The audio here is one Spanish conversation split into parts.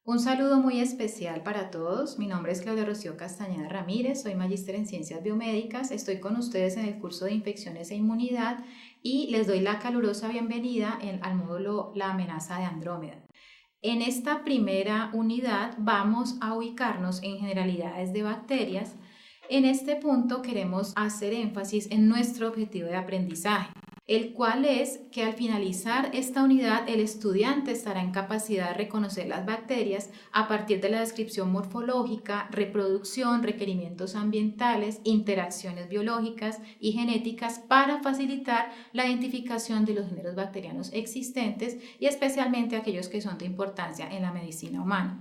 Un saludo muy especial para todos. Mi nombre es Claudia Rocío Castañeda Ramírez, soy magíster en Ciencias Biomédicas. Estoy con ustedes en el curso de Infecciones e Inmunidad y les doy la calurosa bienvenida al módulo La amenaza de Andrómeda. En esta primera unidad vamos a ubicarnos en generalidades de bacterias. En este punto queremos hacer énfasis en nuestro objetivo de aprendizaje, el cual es que al finalizar esta unidad el estudiante estará en capacidad de reconocer las bacterias a partir de la descripción morfológica, reproducción, requerimientos ambientales, interacciones biológicas y genéticas para facilitar la identificación de los géneros bacterianos existentes y especialmente aquellos que son de importancia en la medicina humana.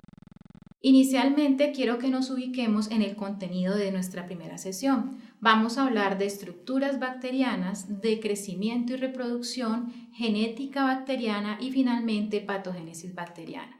Inicialmente quiero que nos ubiquemos en el contenido de nuestra primera sesión. Vamos a hablar de estructuras bacterianas, de crecimiento y reproducción, genética bacteriana y finalmente patogénesis bacteriana.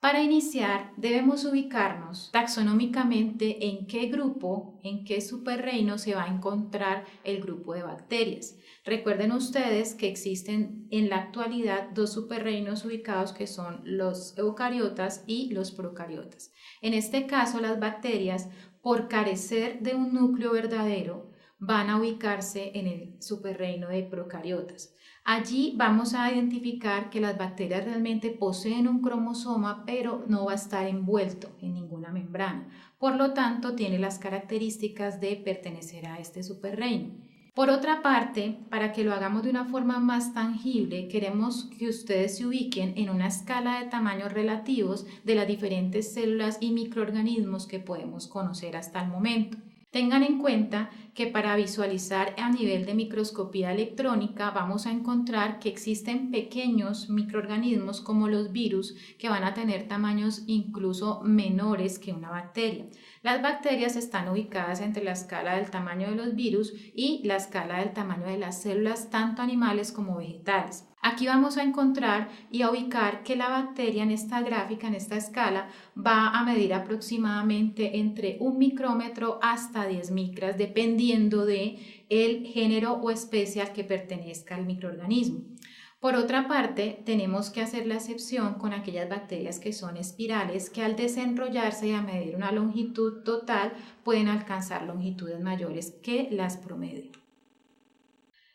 Para iniciar, debemos ubicarnos taxonómicamente en qué grupo, en qué superreino se va a encontrar el grupo de bacterias. Recuerden ustedes que existen en la actualidad dos superreinos ubicados que son los eucariotas y los procariotas. En este caso, las bacterias, por carecer de un núcleo verdadero, van a ubicarse en el superreino de procariotas. Allí vamos a identificar que las bacterias realmente poseen un cromosoma, pero no va a estar envuelto en ninguna membrana. Por lo tanto, tiene las características de pertenecer a este superreino. Por otra parte, para que lo hagamos de una forma más tangible, queremos que ustedes se ubiquen en una escala de tamaños relativos de las diferentes células y microorganismos que podemos conocer hasta el momento. Tengan en cuenta que para visualizar a nivel de microscopía electrónica vamos a encontrar que existen pequeños microorganismos como los virus que van a tener tamaños incluso menores que una bacteria. Las bacterias están ubicadas entre la escala del tamaño de los virus y la escala del tamaño de las células tanto animales como vegetales. Aquí vamos a encontrar y a ubicar que la bacteria en esta gráfica, en esta escala, va a medir aproximadamente entre 1 micrómetro hasta 10 micras, dependiendo de el género o especie al que pertenezca el microorganismo. Por otra parte, tenemos que hacer la excepción con aquellas bacterias que son espirales, que al desenrollarse y a medir una longitud total pueden alcanzar longitudes mayores que las promedio.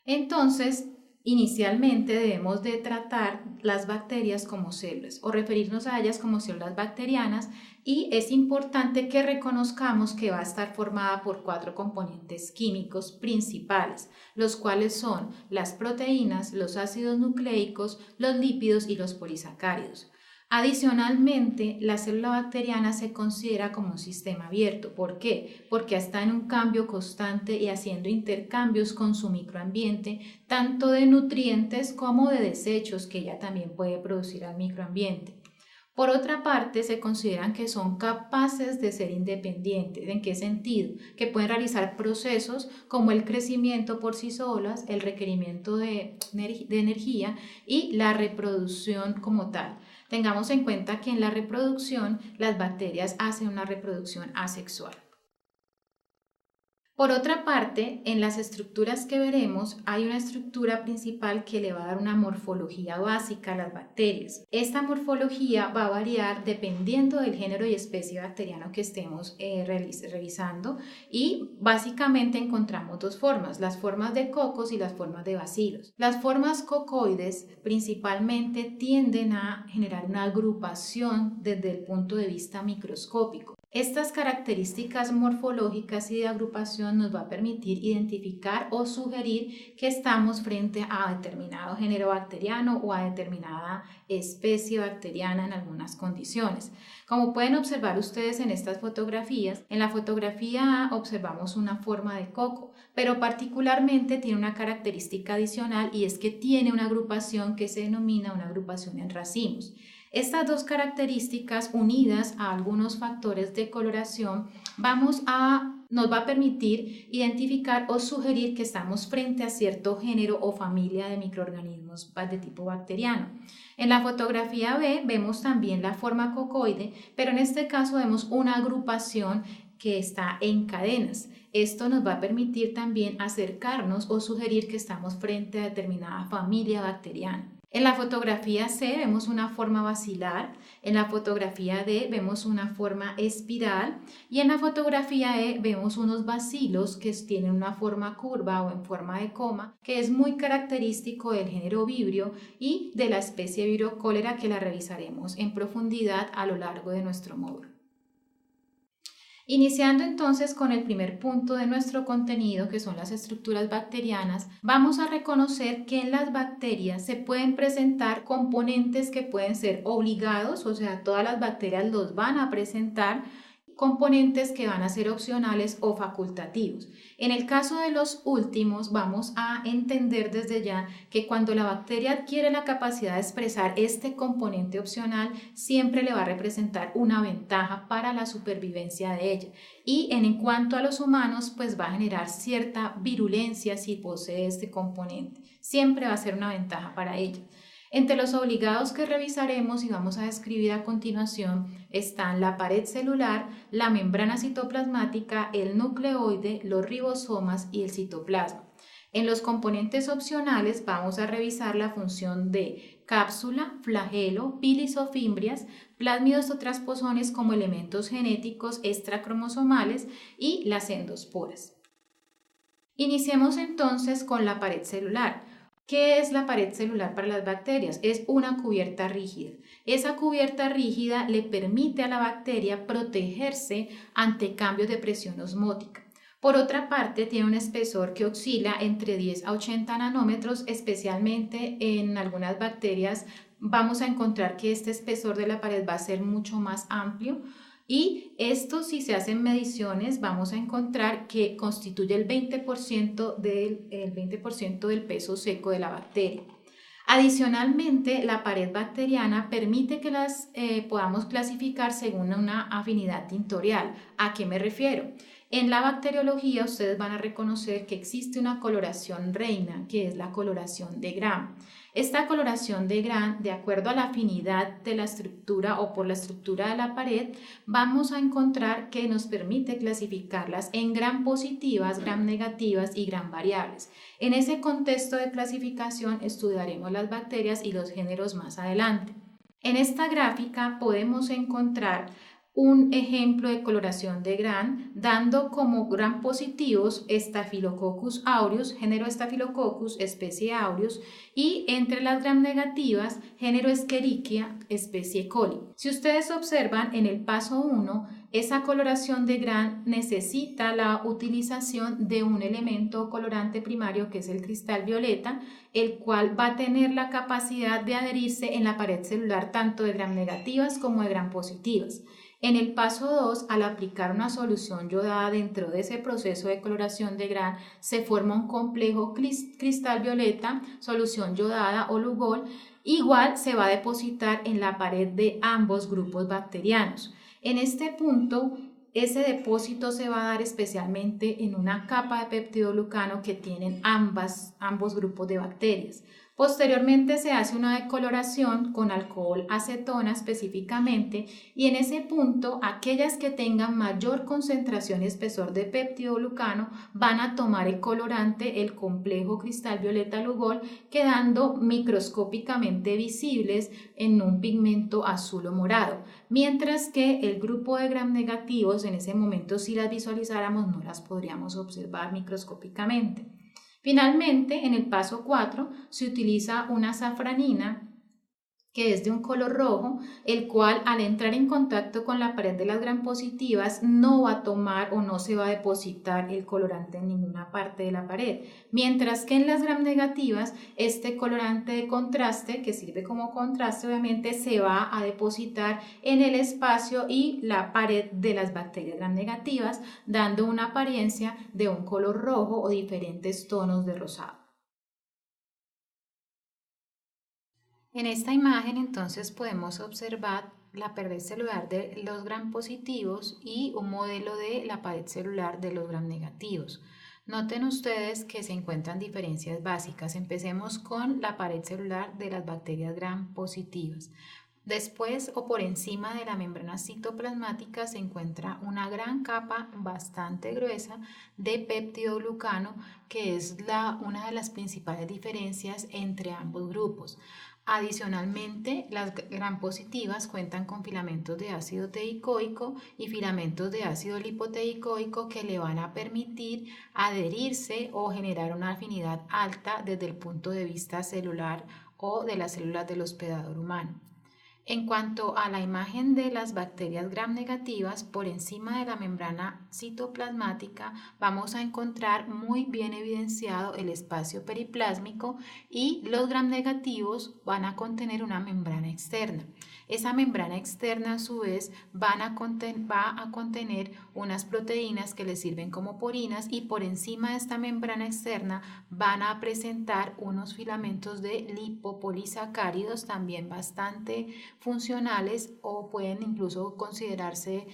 Entonces, inicialmente debemos de tratar las bacterias como células o referirnos a ellas como células bacterianas y es importante que reconozcamos que va a estar formada por 4 componentes químicos principales, los cuales son las proteínas, los ácidos nucleicos, los lípidos y los polisacáridos. Adicionalmente, la célula bacteriana se considera como un sistema abierto. ¿Por qué? Porque está en un cambio constante y haciendo intercambios con su microambiente, tanto de nutrientes como de desechos que ella también puede producir al microambiente. Por otra parte, se consideran que son capaces de ser independientes. ¿En qué sentido? Que pueden realizar procesos como el crecimiento por sí solas, el requerimiento de energía y la reproducción como tal. Tengamos en cuenta que en la reproducción las bacterias hacen una reproducción asexual. Por otra parte, en las estructuras que veremos hay una estructura principal que le va a dar una morfología básica a las bacterias. Esta morfología va a variar dependiendo del género y especie bacteriano que estemos revisando y básicamente encontramos dos formas, las formas de cocos y las formas de bacilos. Las formas cocoides principalmente tienden a generar una agrupación desde el punto de vista microscópico. Estas características morfológicas y de agrupación nos va a permitir identificar o sugerir que estamos frente a determinado género bacteriano o a determinada especie bacteriana en algunas condiciones. Como pueden observar ustedes en estas fotografías, en la fotografía A observamos una forma de coco, pero particularmente tiene una característica adicional y es que tiene una agrupación que se denomina una agrupación en racimos. Estas dos características unidas a algunos factores de coloración nos va a permitir identificar o sugerir que estamos frente a cierto género o familia de microorganismos de tipo bacteriano. En la fotografía B vemos también la forma cocoide, pero en este caso vemos una agrupación que está en cadenas. Esto nos va a permitir también acercarnos o sugerir que estamos frente a determinada familia bacteriana. En la fotografía C vemos una forma basilar, en la fotografía D vemos una forma espiral y en la fotografía E vemos unos bacilos que tienen una forma curva o en forma de coma, que es muy característico del género Vibrio y de la especie Vibrio cólera, que la revisaremos en profundidad a lo largo de nuestro módulo. Iniciando entonces con el primer punto de nuestro contenido, que son las estructuras bacterianas, vamos a reconocer que en las bacterias se pueden presentar componentes que pueden ser obligados, o sea, todas las bacterias los van a presentar, componentes que van a ser opcionales o facultativos. En el caso de los últimos, vamos a entender desde ya que cuando la bacteria adquiere la capacidad de expresar este componente opcional, siempre le va a representar una ventaja para la supervivencia de ella. Y en cuanto a los humanos, pues va a generar cierta virulencia si posee este componente. Siempre va a ser una ventaja para ella. Entre los obligados que revisaremos y vamos a describir a continuación están la pared celular, la membrana citoplasmática, el nucleoide, los ribosomas y el citoplasma. En los componentes opcionales vamos a revisar la función de cápsula, flagelo, pilis o fimbrias, plásmidos o transposones como elementos genéticos extracromosomales y las endosporas. Iniciemos entonces con la pared celular. ¿Qué es la pared celular para las bacterias? Es una cubierta rígida. Esa cubierta rígida le permite a la bacteria protegerse ante cambios de presión osmótica. Por otra parte, tiene un espesor que oscila entre 10 a 80 nanómetros, especialmente en algunas bacterias vamos a encontrar que este espesor de la pared va a ser mucho más amplio. Y esto, si se hacen mediciones, vamos a encontrar que constituye el 20% del peso seco de la bacteria. Adicionalmente, la pared bacteriana permite que las podamos clasificar según una afinidad tintorial. ¿A qué me refiero? En la bacteriología ustedes van a reconocer que existe una coloración reina, que es la coloración de Gram. Esta coloración de Gram, de acuerdo a la afinidad de la estructura o por la estructura de la pared, vamos a encontrar que nos permite clasificarlas en Gram positivas, Gram negativas y Gram variables. En ese contexto de clasificación estudiaremos las bacterias y los géneros más adelante. En esta gráfica podemos encontrar un ejemplo de coloración de Gram, dando como Gram positivos Staphylococcus aureus, género Staphylococcus, especie aureus, y entre las Gram negativas, género Escherichia, especie coli. Si ustedes observan en el paso 1, esa coloración de Gram necesita la utilización de un elemento colorante primario que es el cristal violeta, el cual va a tener la capacidad de adherirse en la pared celular tanto de Gram negativas como de Gram positivas. En el paso 2, al aplicar una solución yodada dentro de ese proceso de coloración de Gram, se forma un complejo cristal violeta, solución yodada o Lugol, igual se va a depositar en la pared de ambos grupos bacterianos. En este punto, ese depósito se va a dar especialmente en una capa de peptidoglucano que tienen ambos grupos de bacterias. Posteriormente se hace una decoloración con alcohol acetona específicamente y en ese punto aquellas que tengan mayor concentración y espesor de peptidoglucano van a tomar el colorante, el complejo cristal violeta Lugol, quedando microscópicamente visibles en un pigmento azul o morado, mientras que el grupo de Gram negativos en ese momento, si las visualizáramos, no las podríamos observar microscópicamente. Finalmente, en el paso 4 se utiliza una safranina que es de un color rojo, el cual al entrar en contacto con la pared de las Gram positivas no va a tomar o no se va a depositar el colorante en ninguna parte de la pared, mientras que en las Gram negativas este colorante de contraste, que sirve como contraste obviamente, se va a depositar en el espacio y la pared de las bacterias Gram negativas, dando una apariencia de un color rojo o diferentes tonos de rosado. En esta imagen entonces podemos observar la pared celular de los Gram positivos y un modelo de la pared celular de los Gram negativos. Noten ustedes que se encuentran diferencias básicas. Empecemos con la pared celular de las bacterias Gram positivas. Después o por encima de la membrana citoplasmática se encuentra una gran capa bastante gruesa de peptidoglucano, que es una de las principales diferencias entre ambos grupos. Adicionalmente, las gram positivas cuentan con filamentos de ácido teicoico y filamentos de ácido lipoteicoico que le van a permitir adherirse o generar una afinidad alta desde el punto de vista celular o de las células del hospedador humano. En cuanto a la imagen de las bacterias gram negativas, por encima de la membrana citoplasmática vamos a encontrar muy bien evidenciado el espacio periplásmico y los gram negativos van a contener una membrana externa. Esa membrana externa a su vez va a contener unas proteínas que les sirven como porinas y por encima de esta membrana externa van a presentar unos filamentos de lipopolisacáridos también bastante funcionales o pueden incluso considerarse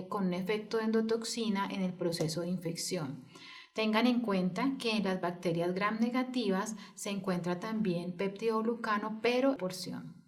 con un efecto de endotoxina en el proceso de infección. Tengan en cuenta que en las bacterias gram negativas se encuentra también peptidoglucano, pero en porción.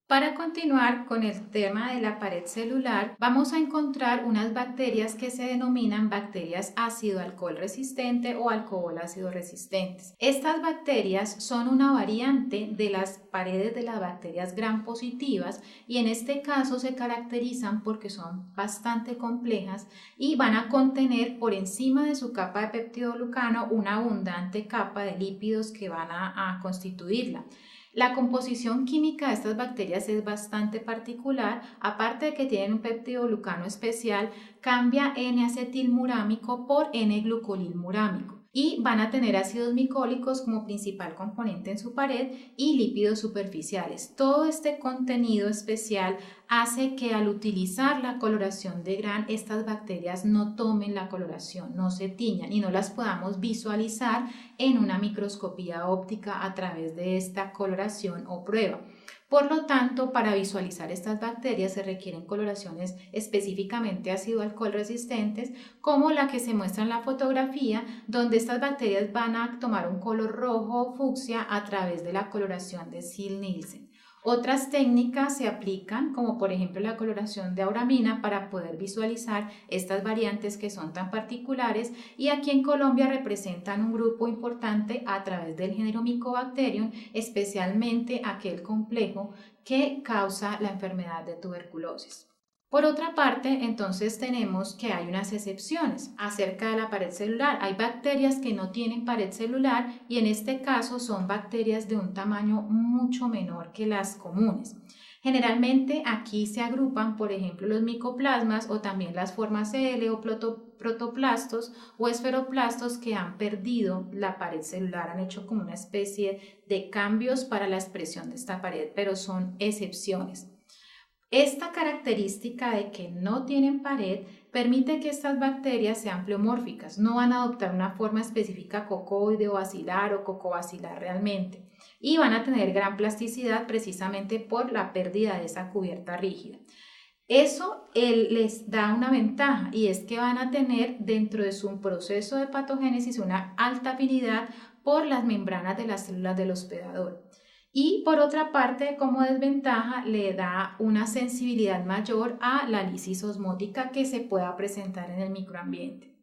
Para continuar con el tema de la pared celular, vamos a encontrar unas bacterias que se denominan bacterias ácido-alcohol resistente o alcohol ácido resistentes. Estas bacterias son una variante de las paredes de las bacterias gram positivas y en este caso se caracterizan porque son bastante complejas y van a contener por encima de su capa de peptidoglucano una abundante capa de lípidos que van a constituirla. La composición química de estas bacterias es bastante particular, aparte de que tienen un peptidoglucano especial, cambia N-acetilmurámico por N-glucolilmurámico y van a tener ácidos micólicos como principal componente en su pared y lípidos superficiales. Todo este contenido especial hace que al utilizar la coloración de Gram estas bacterias no tomen la coloración, no se tiñan y no las podamos visualizar en una microscopía óptica a través de esta coloración o prueba. Por lo tanto, para visualizar estas bacterias se requieren coloraciones específicamente ácido-alcohol resistentes, como la que se muestra en la fotografía, donde estas bacterias van a tomar un color rojo o fucsia a través de la coloración de Ziehl-Neelsen. Otras técnicas se aplican, como por ejemplo la coloración de auramina, para poder visualizar estas variantes que son tan particulares y aquí en Colombia representan un grupo importante a través del género Mycobacterium, especialmente aquel complejo que causa la enfermedad de tuberculosis. Por otra parte, entonces tenemos que hay unas excepciones acerca de la pared celular. Hay bacterias que no tienen pared celular y en este caso son bacterias de un tamaño mucho menor que las comunes. Generalmente aquí se agrupan, por ejemplo, los micoplasmas o también las formas L o protoplastos o esferoplastos que han perdido la pared celular, han hecho como una especie de cambios para la expresión de esta pared, pero son excepciones. Esta característica de que no tienen pared permite que estas bacterias sean pleomórficas, no van a adoptar una forma específica cocoide o basilar o cocobacilar realmente y van a tener gran plasticidad precisamente por la pérdida de esa cubierta rígida. Eso les da una ventaja y es que van a tener dentro de su proceso de patogénesis una alta afinidad por las membranas de las células del hospedador. Y por otra parte, como desventaja, le da una sensibilidad mayor a la lisis osmótica que se pueda presentar en el microambiente.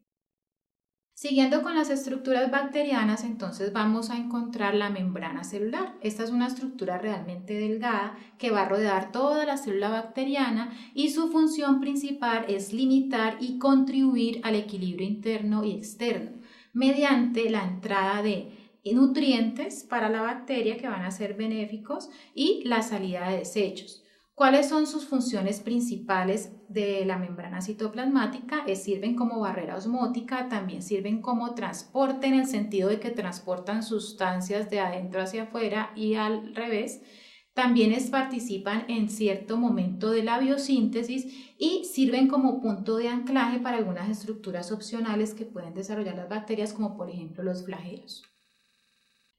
Siguiendo con las estructuras bacterianas, entonces vamos a encontrar la membrana celular. Esta es una estructura realmente delgada que va a rodear toda la célula bacteriana y su función principal es limitar y contribuir al equilibrio interno y externo mediante la entrada de nutrientes para la bacteria que van a ser benéficos y la salida de desechos. ¿Cuáles son sus funciones principales de la membrana citoplasmática? Sirven como barrera osmótica, también sirven como transporte en el sentido de que transportan sustancias de adentro hacia afuera y al revés. También participan en cierto momento de la biosíntesis y sirven como punto de anclaje para algunas estructuras opcionales que pueden desarrollar las bacterias, como por ejemplo los flagelos.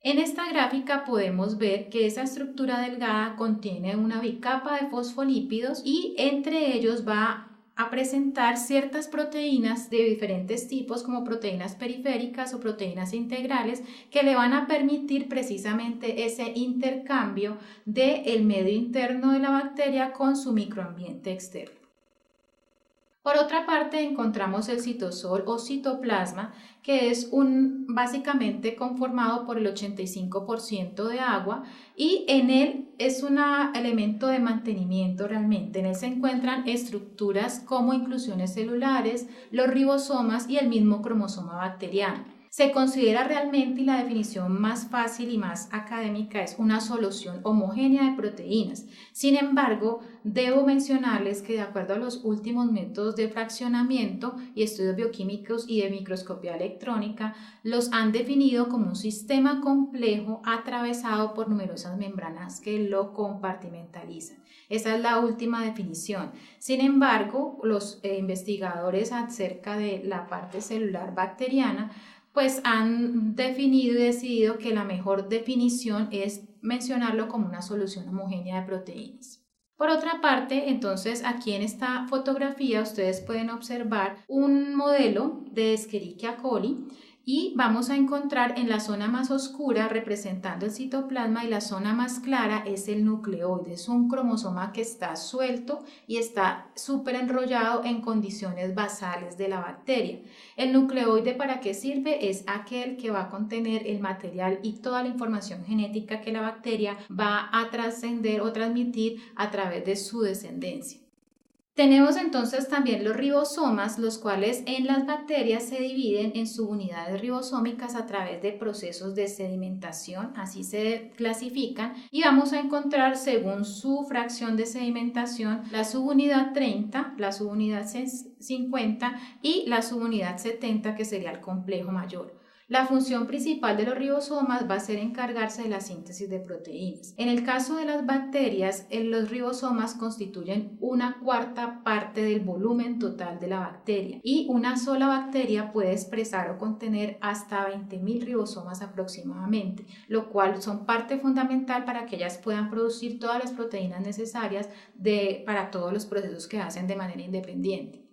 En esta gráfica podemos ver que esa estructura delgada contiene una bicapa de fosfolípidos y entre ellos va a presentar ciertas proteínas de diferentes tipos como proteínas periféricas o proteínas integrales que le van a permitir precisamente ese intercambio del medio interno de la bacteria con su microambiente externo. Por otra parte, encontramos el citosol o citoplasma, que es básicamente conformado por el 85% de agua y en él es un elemento de mantenimiento realmente. En él se encuentran estructuras como inclusiones celulares, los ribosomas y el mismo cromosoma bacteriano. Se considera realmente, y la definición más fácil y más académica es una solución homogénea de proteínas. Sin embargo, debo mencionarles que de acuerdo a los últimos métodos de fraccionamiento y estudios bioquímicos y de microscopía electrónica, los han definido como un sistema complejo atravesado por numerosas membranas que lo compartimentalizan. Esa es la última definición. Sin embargo, los investigadores acerca de la parte celular bacteriana pues han definido y decidido que la mejor definición es mencionarlo como una solución homogénea de proteínas. Por otra parte, entonces aquí en esta fotografía ustedes pueden observar un modelo de Escherichia coli y vamos a encontrar en la zona más oscura representando el citoplasma y la zona más clara es el nucleoide. Es un cromosoma que está suelto y está súper enrollado en condiciones basales de la bacteria. El nucleoide, ¿para qué sirve? Es aquel que va a contener el material y toda la información genética que la bacteria va a trascender o transmitir a través de su descendencia. Tenemos entonces también los ribosomas, los cuales en las bacterias se dividen en subunidades ribosómicas a través de procesos de sedimentación, así se clasifican, y vamos a encontrar según su fracción de sedimentación la subunidad 30, la subunidad 50 y la subunidad 70, que sería el complejo mayor. La función principal de los ribosomas va a ser encargarse de la síntesis de proteínas. En el caso de las bacterias, los ribosomas constituyen una cuarta parte del volumen total de la bacteria y una sola bacteria puede expresar o contener hasta 20.000 ribosomas aproximadamente, lo cual son parte fundamental para que ellas puedan producir todas las proteínas necesarias para todos los procesos que hacen de manera independiente.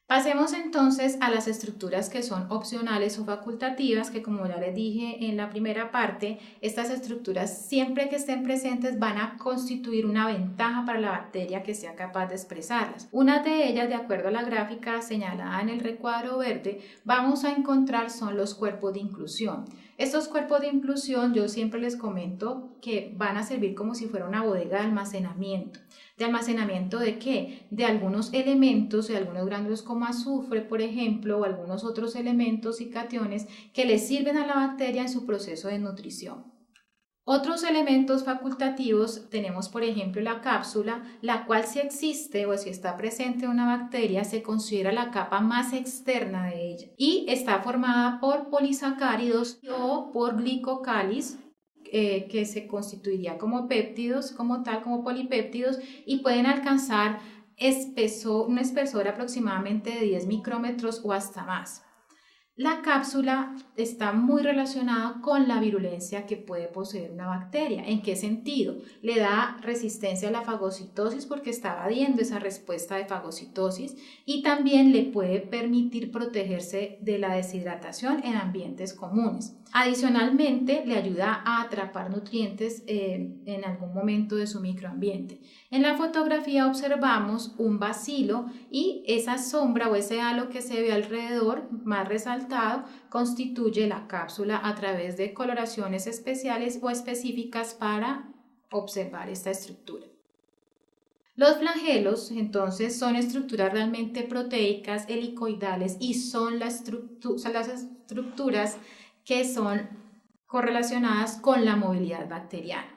Pasemos entonces a las estructuras que son opcionales o facultativas, que como ya les dije en la primera parte, estas estructuras siempre que estén presentes van a constituir una ventaja para la bacteria que sea capaz de expresarlas. Una de ellas, de acuerdo a la gráfica señalada en el recuadro verde, vamos a encontrar son los cuerpos de inclusión. Estos cuerpos de inclusión yo siempre les comento que van a servir como si fuera una bodega de almacenamiento. ¿De almacenamiento de qué? De algunos elementos, de algunos gránulos como azufre, por ejemplo, o algunos otros elementos y cationes que le sirven a la bacteria en su proceso de nutrición. Otros elementos facultativos tenemos, por ejemplo, la cápsula, la cual si existe o si está presente una bacteria se considera la capa más externa de ella y está formada por polisacáridos o por glicocálidos, que se constituiría como péptidos, como polipéptidos, y pueden alcanzar un espesor aproximadamente de 10 micrómetros o hasta más. La cápsula está muy relacionada con la virulencia que puede poseer una bacteria. ¿En qué sentido? Le da resistencia a la fagocitosis porque está evadiendo esa respuesta de fagocitosis y también le puede permitir protegerse de la deshidratación en ambientes comunes. Adicionalmente, le ayuda a atrapar nutrientes en algún momento de su microambiente. En la fotografía observamos un bacilo y esa sombra o ese halo que se ve alrededor, más resaltado, constituye la cápsula a través de coloraciones especiales o específicas para observar esta estructura. Los flagelos, entonces, son estructuras realmente proteicas, helicoidales y son las estructuras que son correlacionadas con la movilidad bacteriana.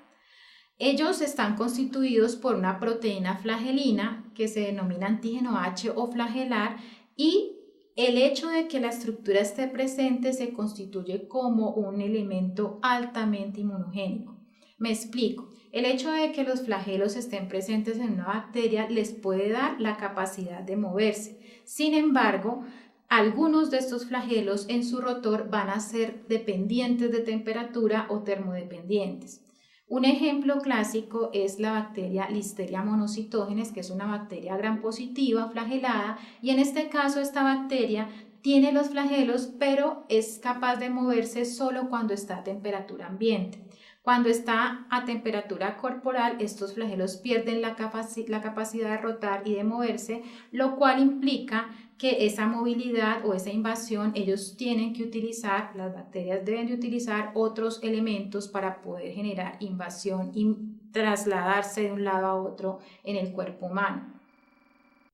Ellos están constituidos por una proteína flagelina que se denomina antígeno H o flagelar y el hecho de que la estructura esté presente se constituye como un elemento altamente inmunogénico. Me explico. El hecho de que los flagelos estén presentes en una bacteria les puede dar la capacidad de moverse. Sin embargo, algunos de estos flagelos en su rotor van a ser dependientes de temperatura o termodependientes. Un ejemplo clásico es la bacteria Listeria monocytogenes, que es una bacteria gram positiva flagelada, y en este caso esta bacteria tiene los flagelos, pero es capaz de moverse solo cuando está a temperatura ambiente. Cuando está a temperatura corporal, estos flagelos pierden la capacidad de rotar y de moverse, lo cual implica que esa movilidad o esa invasión ellos tienen que utilizar, las bacterias deben de utilizar otros elementos para poder generar invasión y trasladarse de un lado a otro en el cuerpo humano.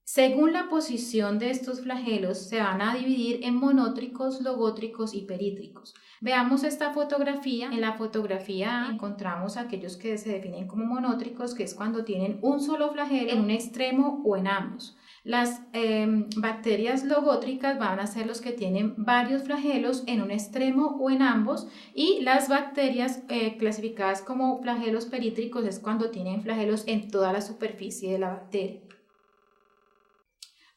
Según la posición de estos flagelos, se van a dividir en monótricos, logótricos y perítricos. Veamos esta fotografía. En la fotografía encontramos aquellos que se definen como monótricos, que es cuando tienen un solo flagelo en un extremo o en ambos. Las bacterias logótricas van a ser los que tienen varios flagelos en un extremo o en ambos, y las bacterias clasificadas como flagelos perítricos es cuando tienen flagelos en toda la superficie de la bacteria.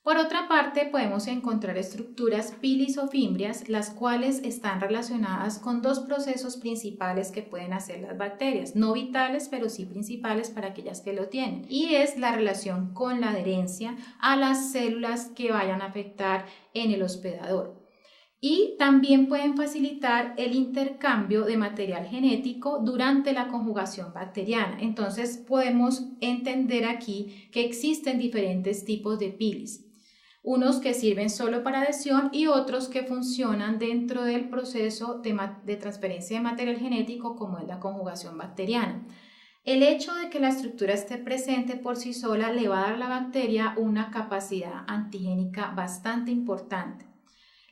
Por otra parte, podemos encontrar estructuras pilisofimbrias, las cuales están relacionadas con dos procesos principales que pueden hacer las bacterias, no vitales, pero sí principales para aquellas que lo tienen, y es la relación con la adherencia a las células que vayan a afectar en el hospedador. Y también pueden facilitar el intercambio de material genético durante la conjugación bacteriana. Entonces podemos entender aquí que existen diferentes tipos de pilis. Unos que sirven solo para adhesión y otros que funcionan dentro del proceso de transferencia de material genético, como es la conjugación bacteriana. El hecho de que la estructura esté presente por sí sola le va a dar a la bacteria una capacidad antigénica bastante importante.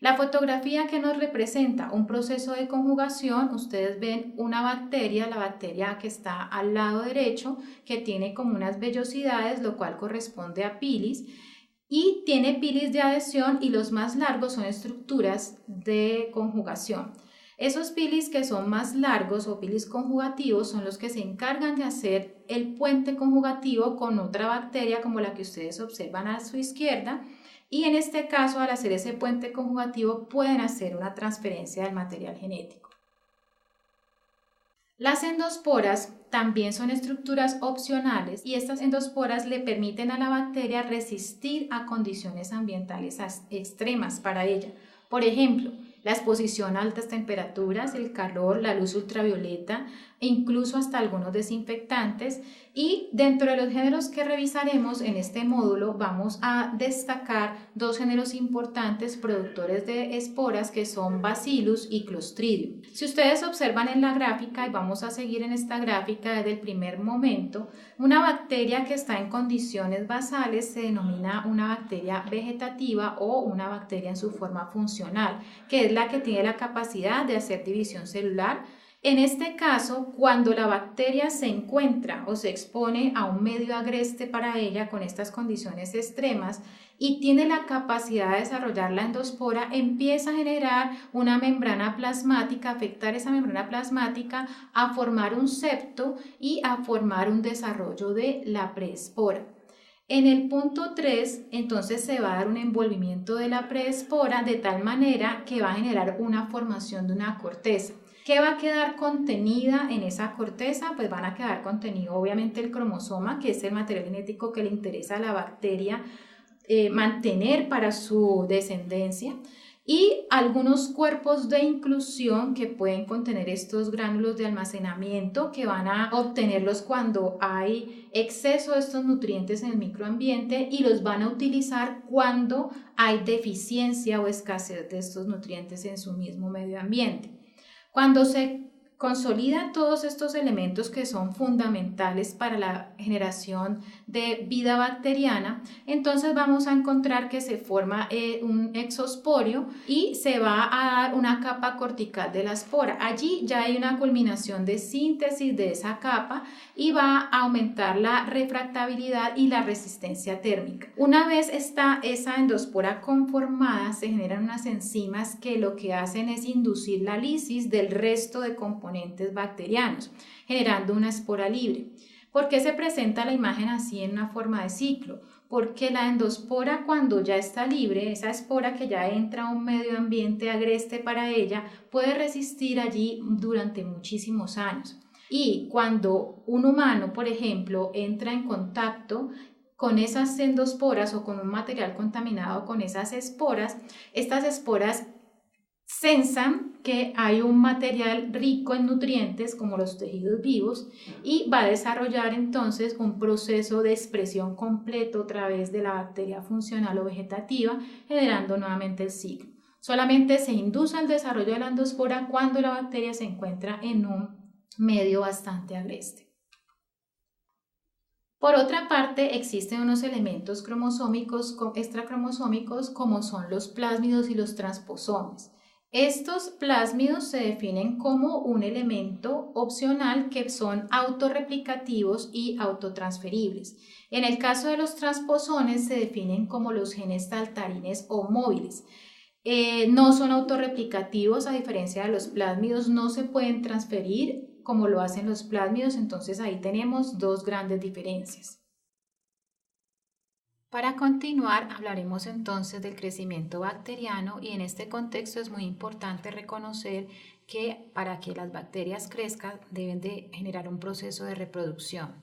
La fotografía que nos representa un proceso de conjugación, ustedes ven una bacteria, la bacteria que está al lado derecho, que tiene como unas vellosidades, lo cual corresponde a pilis, y tiene pilis de adhesión, y los más largos son estructuras de conjugación. Esos pilis que son más largos o pilis conjugativos son los que se encargan de hacer el puente conjugativo con otra bacteria como la que ustedes observan a su izquierda, y en este caso, al hacer ese puente conjugativo pueden hacer una transferencia del material genético. Las endosporas también son estructuras opcionales, y estas endosporas le permiten a la bacteria resistir a condiciones ambientales extremas para ella. Por ejemplo, la exposición a altas temperaturas, el calor, la luz ultravioleta e incluso hasta algunos desinfectantes. Y dentro de los géneros que revisaremos en este módulo vamos a destacar dos géneros importantes productores de esporas, que son Bacillus y Clostridium. Si ustedes observan en la gráfica, y vamos a seguir en esta gráfica desde el primer momento, una bacteria que está en condiciones basales se denomina una bacteria vegetativa o una bacteria en su forma funcional, que es la que tiene la capacidad de hacer división celular. En este caso, cuando la bacteria se encuentra o se expone a un medio agreste para ella con estas condiciones extremas y tiene la capacidad de desarrollar la endospora, empieza a generar una membrana plasmática, afectar esa membrana plasmática, a formar un septo y a formar un desarrollo de la preespora. En el punto 3, entonces se va a dar un envolvimiento de la preespora de tal manera que va a generar una formación de una corteza. ¿Qué va a quedar contenida en esa corteza? Pues van a quedar contenido obviamente el cromosoma, que es el material genético que le interesa a la bacteria mantener para su descendencia, y algunos cuerpos de inclusión que pueden contener estos gránulos de almacenamiento, que van a obtenerlos cuando hay exceso de estos nutrientes en el microambiente, y los van a utilizar cuando hay deficiencia o escasez de estos nutrientes en su mismo medio ambiente. Cuando se consolidan todos estos elementos que son fundamentales para la generación de vida bacteriana, entonces vamos a encontrar que se forma un exosporio y se va a dar una capa cortical de la espora. Allí ya hay una culminación de síntesis de esa capa y va a aumentar la refractabilidad y la resistencia térmica. Una vez está esa endospora conformada, se generan unas enzimas que lo que hacen es inducir la lisis del resto de componentes bacterianos, generando una espora libre. ¿Por qué se presenta la imagen así en una forma de ciclo? Porque la endospora, cuando ya está libre, esa espora que ya entra a un medio ambiente agreste para ella, puede resistir allí durante muchísimos años. Y cuando un humano, por ejemplo, entra en contacto con esas endosporas o con un material contaminado con esas esporas, estas esporas sensan que hay un material rico en nutrientes como los tejidos vivos y va a desarrollar entonces un proceso de expresión completo a través de la bacteria funcional o vegetativa, generando nuevamente el ciclo. Solamente se induce el desarrollo de la endospora cuando la bacteria se encuentra en un medio bastante agreste. Por otra parte, existen unos elementos cromosómicos extracromosómicos como son los plásmidos y los transposones. Estos plásmidos se definen como un elemento opcional que son autorreplicativos y autotransferibles. En el caso de los transposones se definen como los genes saltarines o móviles. No son autorreplicativos, a diferencia de los plásmidos, no se pueden transferir como lo hacen los plásmidos, entonces ahí tenemos dos grandes diferencias. Para continuar, hablaremos entonces del crecimiento bacteriano y en este contexto es muy importante reconocer que para que las bacterias crezcan deben de generar un proceso de reproducción.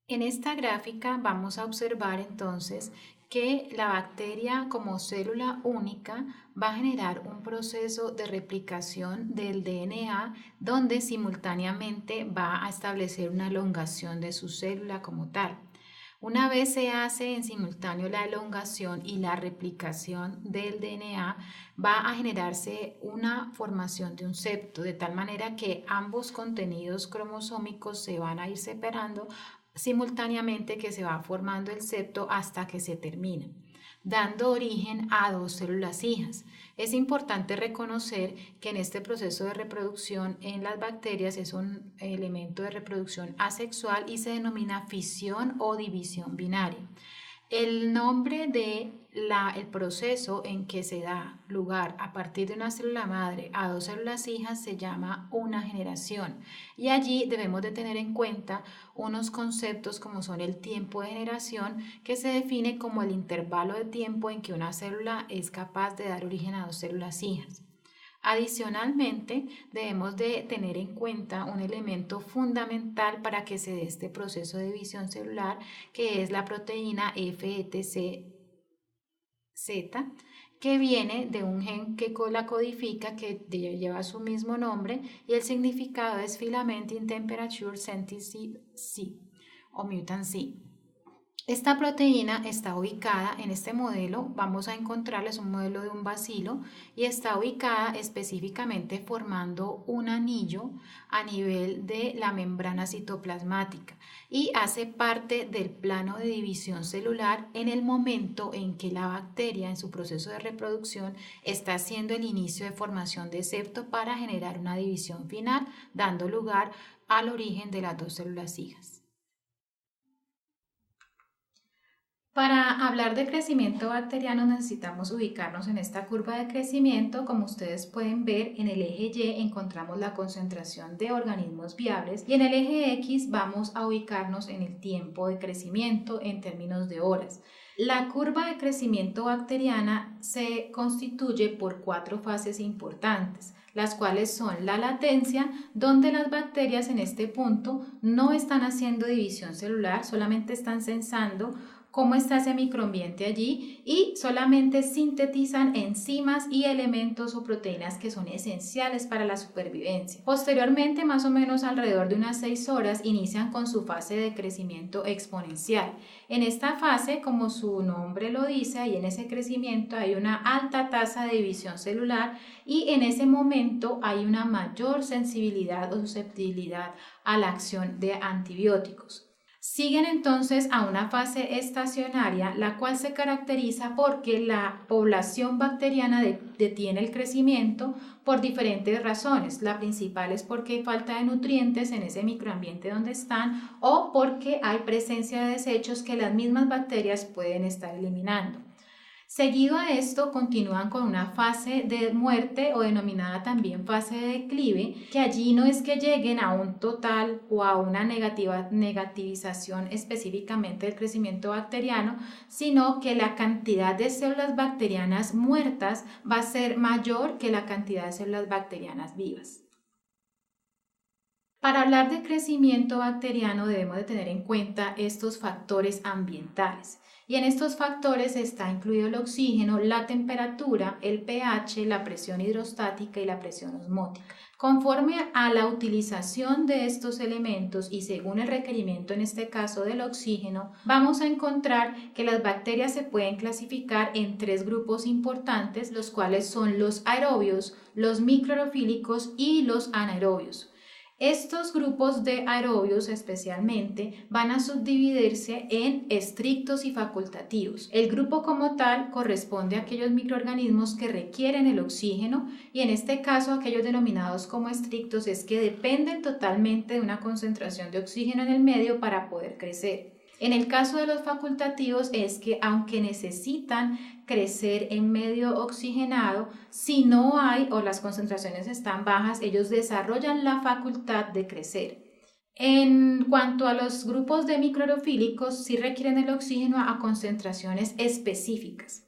En esta gráfica vamos a observar entonces que la bacteria como célula única va a generar un proceso de replicación del DNA donde simultáneamente va a establecer una elongación de su célula como tal. Una vez se hace en simultáneo la elongación y la replicación del DNA, va a generarse una formación de un septo, de tal manera que ambos contenidos cromosómicos se van a ir separando simultáneamente que se va formando el septo hasta que se termina, dando origen a dos células hijas. Es importante reconocer que en este proceso de reproducción en las bacterias es un elemento de reproducción asexual y se denomina fisión o división binaria. El nombre del proceso en que se da lugar a partir de una célula madre a dos células hijas se llama una generación y allí debemos de tener en cuenta unos conceptos como son el tiempo de generación, que se define como el intervalo de tiempo en que una célula es capaz de dar origen a dos células hijas. Adicionalmente, debemos de tener en cuenta un elemento fundamental para que se dé este proceso de división celular, que es la proteína FETZ, que viene de un gen que la codifica, que lleva su mismo nombre, y el significado es Filamenting Temperature Sensitive C o Mutant C. Esta proteína está ubicada en este modelo, vamos a encontrarles un modelo de un bacilo y está ubicada específicamente formando un anillo a nivel de la membrana citoplasmática y hace parte del plano de división celular en el momento en que la bacteria en su proceso de reproducción está haciendo el inicio de formación de septo para generar una división final, dando lugar al origen de las dos células hijas. Para hablar de crecimiento bacteriano necesitamos ubicarnos en esta curva de crecimiento. Como ustedes pueden ver, en el eje Y encontramos la concentración de organismos viables y en el eje X vamos a ubicarnos en el tiempo de crecimiento en términos de horas. La curva de crecimiento bacteriana se constituye por 4 fases importantes, las cuales son la latencia, donde las bacterias en este punto no están haciendo división celular, solamente están sensando cómo está ese microambiente allí y solamente sintetizan enzimas y elementos o proteínas que son esenciales para la supervivencia. Posteriormente, más o menos alrededor de unas 6 horas, inician con su fase de crecimiento exponencial. En esta fase, como su nombre lo dice, ahí en ese crecimiento hay una alta tasa de división celular y en ese momento hay una mayor sensibilidad o susceptibilidad a la acción de antibióticos. Siguen entonces a una fase estacionaria, la cual se caracteriza porque la población bacteriana detiene el crecimiento por diferentes razones. La principal es porque hay falta de nutrientes en ese microambiente donde están o porque hay presencia de desechos que las mismas bacterias pueden estar eliminando. Seguido a esto continúan con una fase de muerte o denominada también fase de declive, que allí no es que lleguen a un total o a una negativización específicamente del crecimiento bacteriano, sino que la cantidad de células bacterianas muertas va a ser mayor que la cantidad de células bacterianas vivas. Para hablar de crecimiento bacteriano debemos de tener en cuenta estos factores ambientales. Y en estos factores está incluido el oxígeno, la temperatura, el pH, la presión hidrostática y la presión osmótica. Conforme a la utilización de estos elementos y según el requerimiento en este caso del oxígeno, vamos a encontrar que las bacterias se pueden clasificar en tres grupos importantes, los cuales son los aerobios, los microaerofílicos y los anaerobios. Estos grupos de aerobios especialmente van a subdividirse en estrictos y facultativos. El grupo como tal corresponde a aquellos microorganismos que requieren el oxígeno y en este caso aquellos denominados como estrictos es que dependen totalmente de una concentración de oxígeno en el medio para poder crecer. En el caso de los facultativos es que aunque necesitan crecer en medio oxigenado, si no hay o las concentraciones están bajas, ellos desarrollan la facultad de crecer. En cuanto a los grupos de microaerofílicos, sí requieren el oxígeno a concentraciones específicas.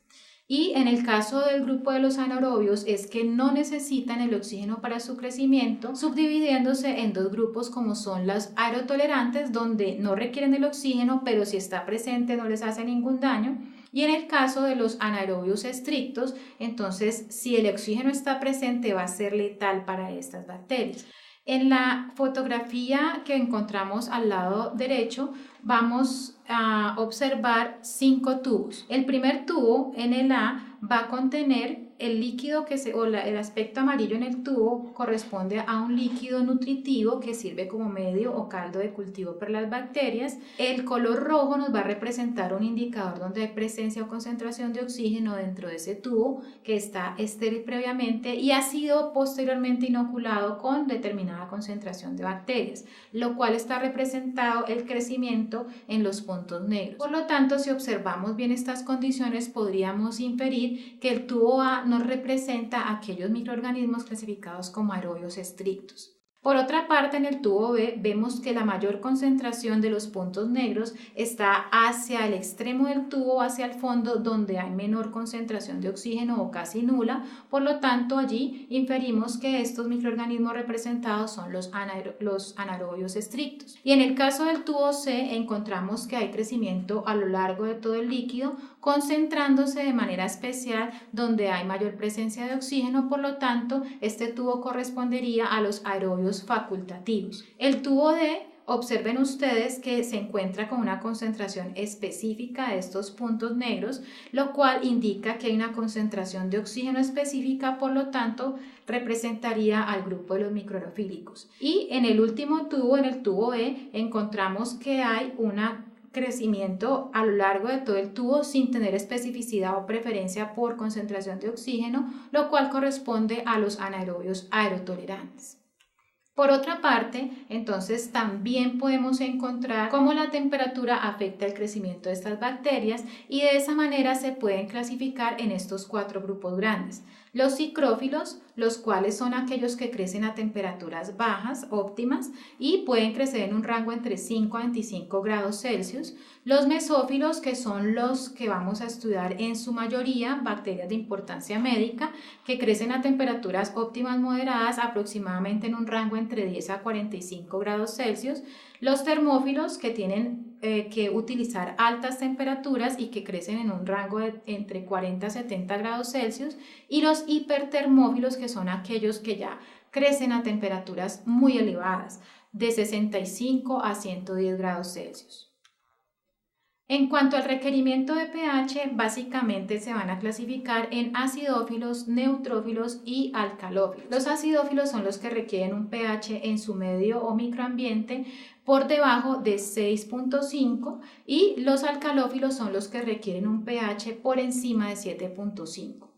Y en el caso del grupo de los anaerobios es que no necesitan el oxígeno para su crecimiento, subdividiéndose en dos grupos como son los aerotolerantes, donde no requieren el oxígeno, pero si está presente no les hace ningún daño. Y en el caso de los anaerobios estrictos, entonces si el oxígeno está presente va a ser letal para estas bacterias. En la fotografía que encontramos al lado derecho vamos a observar 5 tubos. El primer tubo en el A va a contener el líquido el aspecto amarillo en el tubo corresponde a un líquido nutritivo que sirve como medio o caldo de cultivo para las bacterias. El color rojo nos va a representar un indicador donde hay presencia o concentración de oxígeno dentro de ese tubo que está estéril previamente y ha sido posteriormente inoculado con determinada concentración de bacterias, lo cual está representado el crecimiento en los puntos negros. Por lo tanto, si observamos bien estas condiciones, podríamos inferir que el tubo A nos representa aquellos microorganismos clasificados como aerobios estrictos. Por otra parte, en el tubo B vemos que la mayor concentración de los puntos negros está hacia el extremo del tubo, hacia el fondo, donde hay menor concentración de oxígeno o casi nula. Por lo tanto, allí inferimos que estos microorganismos representados son los anaerobios estrictos. Y en el caso del tubo C encontramos que hay crecimiento a lo largo de todo el líquido, concentrándose de manera especial donde hay mayor presencia de oxígeno. Por lo tanto, este tubo correspondería a los aerobios facultativos. El tubo D, observen ustedes que se encuentra con una concentración específica de estos puntos negros, lo cual indica que hay una concentración de oxígeno específica, por lo tanto representaría al grupo de los microaerofílicos. Y en el último tubo, en el tubo E, encontramos que hay una crecimiento a lo largo de todo el tubo sin tener especificidad o preferencia por concentración de oxígeno, lo cual corresponde a los anaerobios aerotolerantes. Por otra parte, entonces también podemos encontrar cómo la temperatura afecta el crecimiento de estas bacterias y de esa manera se pueden clasificar en estos 4 grupos grandes. Los psicrófilos, los cuales son aquellos que crecen a temperaturas bajas, óptimas, y pueden crecer en un rango entre 5 a 25 grados Celsius. Los mesófilos, que son los que vamos a estudiar en su mayoría, bacterias de importancia médica, que crecen a temperaturas óptimas moderadas, aproximadamente en un rango entre 10 a 45 grados Celsius. Los termófilos, que tienen que utilizar altas temperaturas y que crecen en un rango de entre 40 a 70 grados Celsius, y los hipertermófilos, que son aquellos que ya crecen a temperaturas muy elevadas, de 65 a 110 grados Celsius. En cuanto al requerimiento de pH, básicamente se van a clasificar en acidófilos, neutrófilos y alcalófilos. Los acidófilos son los que requieren un pH en su medio o microambiente por debajo de 6.5 y los alcalófilos son los que requieren un pH por encima de 7.5.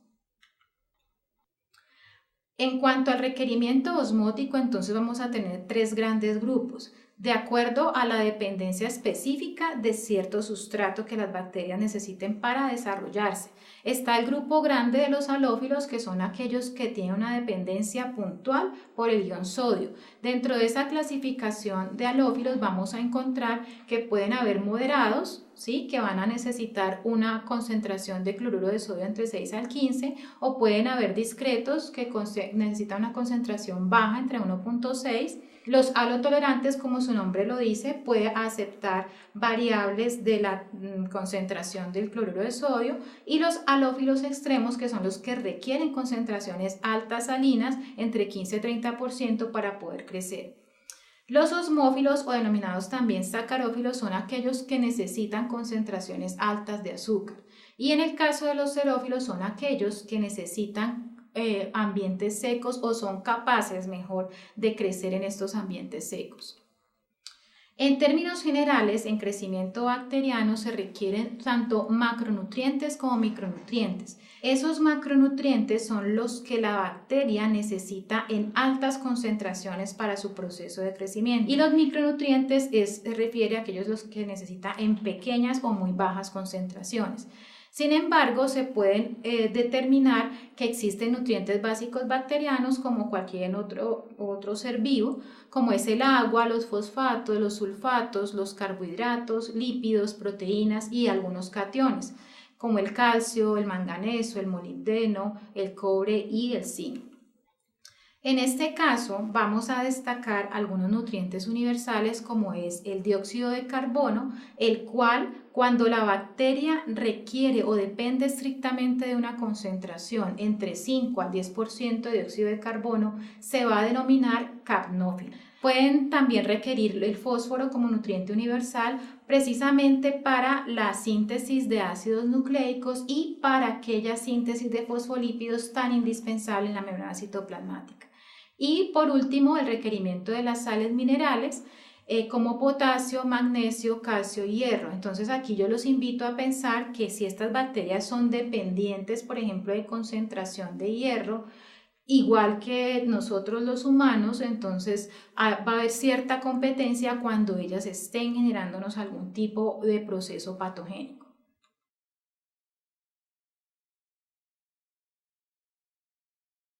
En cuanto al requerimiento osmótico, entonces vamos a tener 3 grandes grupos, de acuerdo a la dependencia específica de cierto sustrato que las bacterias necesiten para desarrollarse. Está el grupo grande de los halófilos, que son aquellos que tienen una dependencia puntual por el ion sodio. Dentro de esa clasificación de halófilos vamos a encontrar que pueden haber moderados, ¿sí? Que van a necesitar una concentración de cloruro de sodio entre 6 al 15, o pueden haber discretos que necesitan una concentración baja entre 1.6. Los halotolerantes, como su nombre lo dice, puede aceptar variables de la concentración del cloruro de sodio, y los halófilos extremos, que son los que requieren concentraciones altas salinas entre 15 y 30% para poder crecer. Los osmófilos, o denominados también sacarófilos, son aquellos que necesitan concentraciones altas de azúcar, y en el caso de los xerófilos son aquellos que necesitan ambientes secos, o son capaces mejor de crecer en estos ambientes secos. En términos generales, en crecimiento bacteriano se requieren tanto macronutrientes como micronutrientes. Esos macronutrientes son los que la bacteria necesita en altas concentraciones para su proceso de crecimiento, y los micronutrientes se refiere a aquellos los que necesita en pequeñas o muy bajas concentraciones. Sin embargo, se pueden determinar que existen nutrientes básicos bacterianos como cualquier otro ser vivo, como es el agua, los fosfatos, los sulfatos, los carbohidratos, lípidos, proteínas y algunos cationes, como el calcio, el manganeso, el molibdeno, el cobre y el zinc. En este caso vamos a destacar algunos nutrientes universales, como es el dióxido de carbono, el cual, cuando la bacteria requiere o depende estrictamente de una concentración entre 5 al 10% de dióxido de carbono, se va a denominar capnófilo. Pueden también requerir el fósforo como nutriente universal, precisamente para la síntesis de ácidos nucleicos y para aquella síntesis de fosfolípidos tan indispensable en la membrana citoplasmática. Y por último, el requerimiento de las sales minerales como potasio, magnesio, calcio y hierro. Entonces aquí yo los invito a pensar que si estas bacterias son dependientes, por ejemplo, de concentración de hierro, igual que nosotros los humanos, entonces va a haber cierta competencia cuando ellas estén generándonos algún tipo de proceso patogénico.